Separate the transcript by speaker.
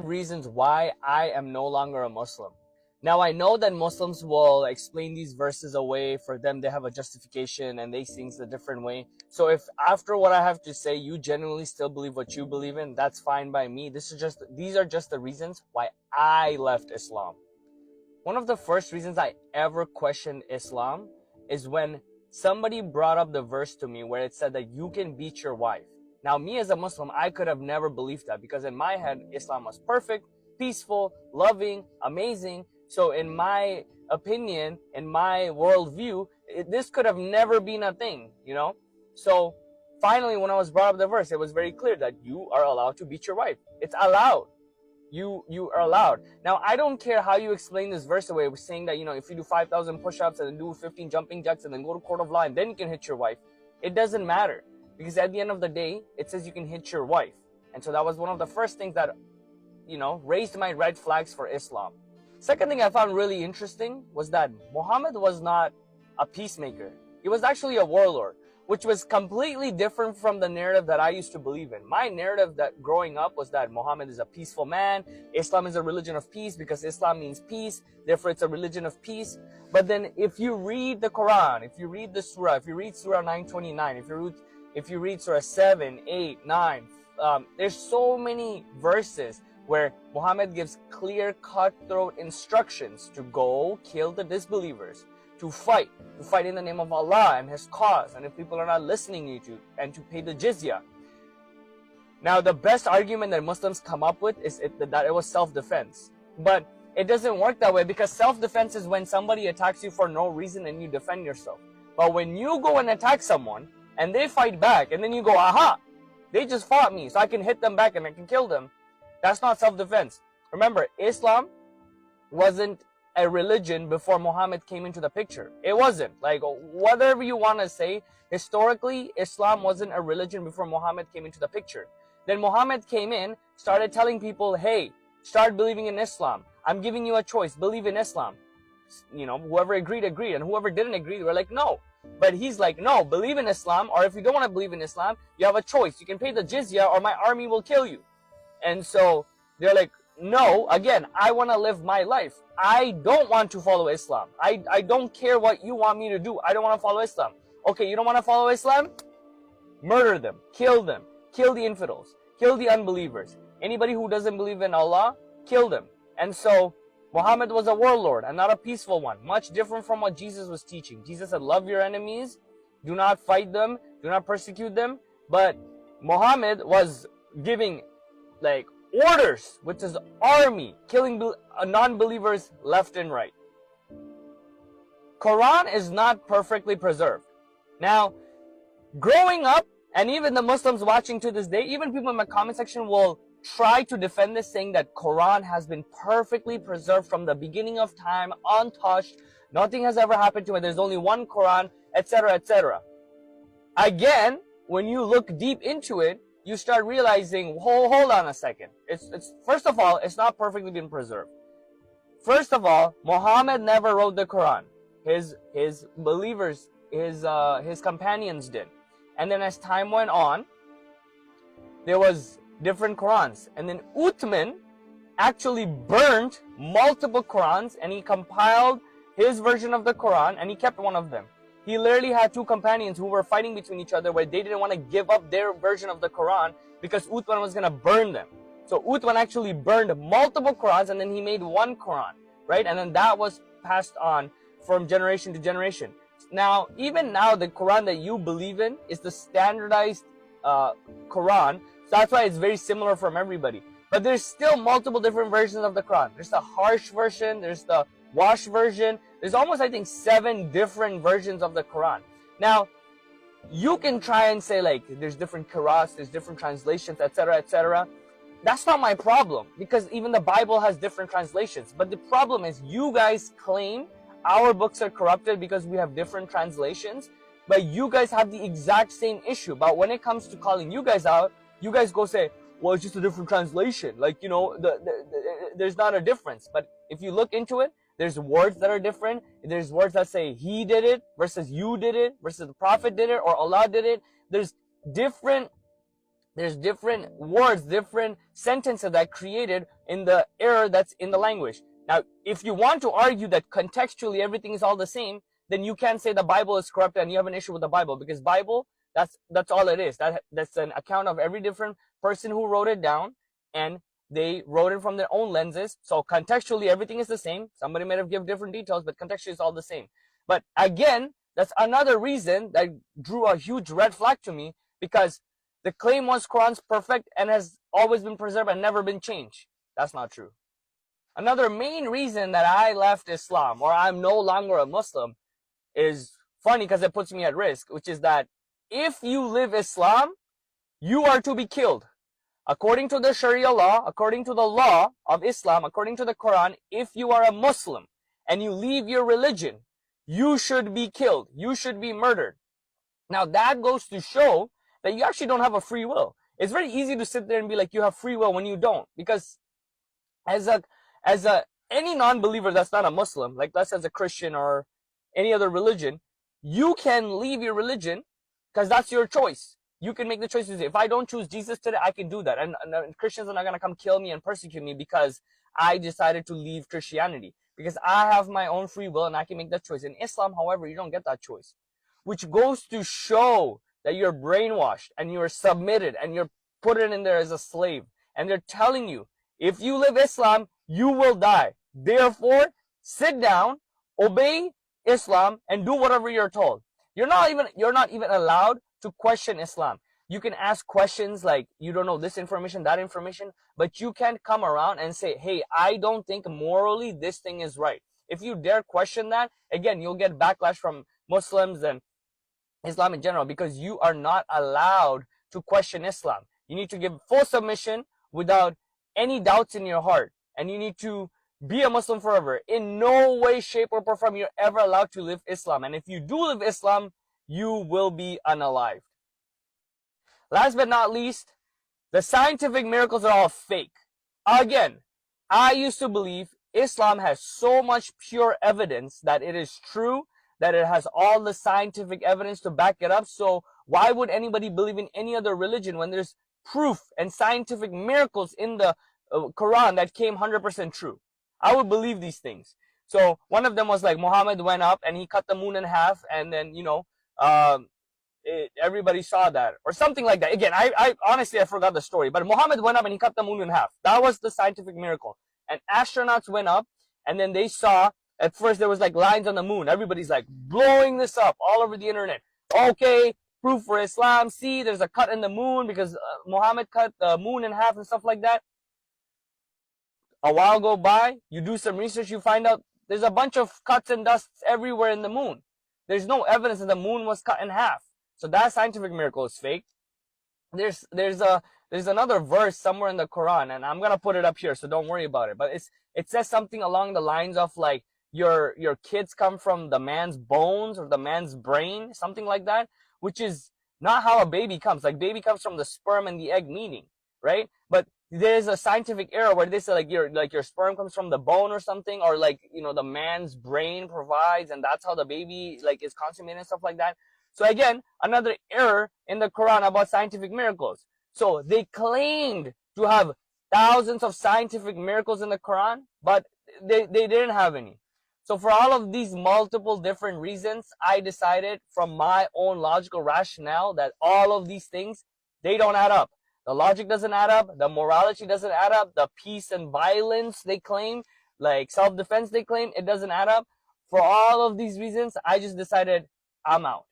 Speaker 1: 5 reasons why I am no longer a Muslim. Now, I know that Muslims will explain these verses away. For them, they have a justification and they see things a different way. So if after what I have to say, you genuinely still believe what you believe in, that's fine by me. These are just the reasons why I left Islam. One of the first reasons I ever questioned Islam is when somebody brought up the verse to me where it said that you can beat your wife. Now, me as a Muslim, I could have never believed that, because in my head, Islam was perfect, peaceful, loving, amazing. So in my opinion, in my worldview, this could have never been a thing, you know? So finally, when I was brought up the verse, it was very clear that you are allowed to beat your wife. It's allowed. You are allowed. Now, I don't care how you explain this verse away, saying that, you know, if you do 5,000 push-ups and then do 15 jumping jacks and then go to court of law and then you can hit your wife. It doesn't matter, because at the end of the day, it says you can hit your wife. And so that was one of the first things that, you know, raised my red flags for Islam. Second thing I found really interesting was that Muhammad was not a peacemaker. He was actually a warlord, which was completely different from the narrative that I used to believe in. My narrative that growing up was that Muhammad is a peaceful man. Islam is a religion of peace because Islam means peace. Therefore, it's a religion of peace. But then if you read the Quran, if you read the surah, if you read Surah 929, if you read Surah 7, 8, 9, there's so many verses where Muhammad gives clear, cutthroat instructions to go kill the disbelievers, to fight in the name of Allah and His cause, and if people are not listening to you, and to pay the jizya. Now, the best argument that Muslims come up with is that it was self-defense. But it doesn't work that way, because self-defense is when somebody attacks you for no reason and you defend yourself. But when you go and attack someone, and they fight back, and then you go, aha, they just fought me, so I can hit them back and I can kill them. That's not self-defense. Remember, Islam wasn't a religion before Muhammad came into the picture. It wasn't. Like, whatever you want to say, historically, Islam wasn't a religion before Muhammad came into the picture. Then Muhammad came in, started telling people, hey, start believing in Islam. I'm giving you a choice. Believe in Islam. You know, whoever agreed, agreed. And whoever didn't agree, they were like, no. But he's like, no, believe in Islam. Or if you don't want to believe in Islam, you have a choice. You can pay the jizya or my army will kill you. And so they're like, no, again, I want to live my life. I don't want to follow Islam. I don't care what you want me to do. I don't want to follow Islam. Okay, you don't want to follow Islam? Murder them. Kill the infidels. Kill the unbelievers. Anybody who doesn't believe in Allah, kill them. And so Muhammad was a warlord and not a peaceful one. Much different from what Jesus was teaching. Jesus said, love your enemies. Do not fight them. Do not persecute them. But Muhammad was giving like orders with his army, killing non-believers left and right. Quran is not perfectly preserved. Now, growing up, and even the Muslims watching to this day, even people in my comment section will try to defend this, saying that Quran has been perfectly preserved from the beginning of time, untouched, nothing has ever happened to it, there's only one Quran, etc., etc. Again, when you look deep into it, you start realizing, hold on a second. It's first of all, it's not perfectly been preserved. First of all, Muhammad never wrote the Quran. His believers, his companions did. And then as time went on, there was different Qurans. And then Uthman actually burned multiple Qurans, and he compiled his version of the Quran, and he kept one of them. He literally had 2 companions who were fighting between each other, where they didn't want to give up their version of the Quran because Uthman was going to burn them. So Uthman actually burned multiple Qurans, and then he made one Quran, right? And then that was passed on from generation to generation. Now, even now, the Quran that you believe in is the standardized Quran. So that's why it's very similar from everybody. But there's still multiple different versions of the Quran. There's the harsh version. There's the wash version. There's almost, I think, 7 different versions of the Quran. Now, you can try and say, like, there's different qira'ats, there's different translations, etc., etc. That's not my problem, because even the Bible has different translations. But the problem is, you guys claim our books are corrupted because we have different translations, but you guys have the exact same issue. But when it comes to calling you guys out, you guys go say, well, it's just a different translation. Like, you know, there's not a difference. But if you look into it, there's words that are different. There's words that say he did it versus you did it versus the Prophet did it or Allah did it. There's different words, different sentences that created in the error that's in the language. Now, if you want to argue that contextually everything is all the same, then you can't say the Bible is corrupt and you have an issue with the Bible, because Bible, that's all it is. That's an account of every different person who wrote it down, and they wrote it from their own lenses. So contextually everything is the same. Somebody might have given different details, but contextually it's all the same. But again, that's another reason that drew a huge red flag to me, because the claim was Quran's perfect and has always been preserved and never been changed. That's not true. Another main reason that I left Islam, or I'm no longer a Muslim, is funny because it puts me at risk, which is that if you live Islam, you are to be killed. According to the Sharia law, according to the law of Islam, according to the Quran, if you are a Muslim and you leave your religion, you should be killed. You should be murdered. Now that goes to show that you actually don't have a free will. It's very easy to sit there and be like you have free will when you don't, because as any non-believer that's not a Muslim, like let's say as a Christian or any other religion, you can leave your religion because that's your choice. You can make the choices. If I don't choose Jesus today, I can do that. And Christians are not going to come kill me and persecute me because I decided to leave Christianity, because I have my own free will and I can make that choice. In Islam, however, you don't get that choice, which goes to show that you're brainwashed and you're submitted and you're put in there as a slave. And they're telling you, if you live Islam, you will die. Therefore, sit down, obey Islam, and do whatever you're told. You're not even allowed to question Islam. You can ask questions like, you don't know this information, that information, but you can't come around and say, hey, I don't think morally this thing is right. If you dare question that, again, you'll get backlash from Muslims and Islam in general, because you are not allowed to question Islam. You need to give full submission without any doubts in your heart, and you need to be a Muslim forever. In no way, shape, or form you're ever allowed to live Islam. And if you do live Islam, you will be unalived. Last but not least, the scientific miracles are all fake. Again, I used to believe Islam has so much pure evidence that it is true, that it has all the scientific evidence to back it up. So why would anybody believe in any other religion when there's proof and scientific miracles in the Quran that came 100% true? I would believe these things. So one of them was like Muhammad went up and he cut the moon in half, and then, everybody saw that, or something like that. Again, I honestly, I forgot the story, but Muhammad went up and he cut the moon in half. That was the scientific miracle. And astronauts went up, and then they saw, at first there was like lines on the moon. Everybody's like blowing this up all over the internet. Okay, proof for Islam. See, there's a cut in the moon because Muhammad cut the moon in half and stuff like that. A while go by, you do some research, you find out there's a bunch of cuts and dusts everywhere in the moon. There's no evidence that the moon was cut in half. So that scientific miracle is fake. There's another verse somewhere in the Quran, and I'm gonna put it up here, so don't worry about it. But it says something along the lines of like your kids come from the man's bones or the man's brain, something like that, which is not how a baby comes. Like baby comes from the sperm and the egg meaning, right? But there's a scientific error where they say like your sperm comes from the bone or something, or like, the man's brain provides, and that's how the baby like is consummated and stuff like that. So again, another error in the Quran about scientific miracles. So they claimed to have thousands of scientific miracles in the Quran, but they didn't have any. So for all of these multiple different reasons, I decided from my own logical rationale that all of these things, they don't add up. The logic doesn't add up. The morality doesn't add up. The peace and violence they claim, like self-defense they claim, it doesn't add up. For all of these reasons, I just decided I'm out.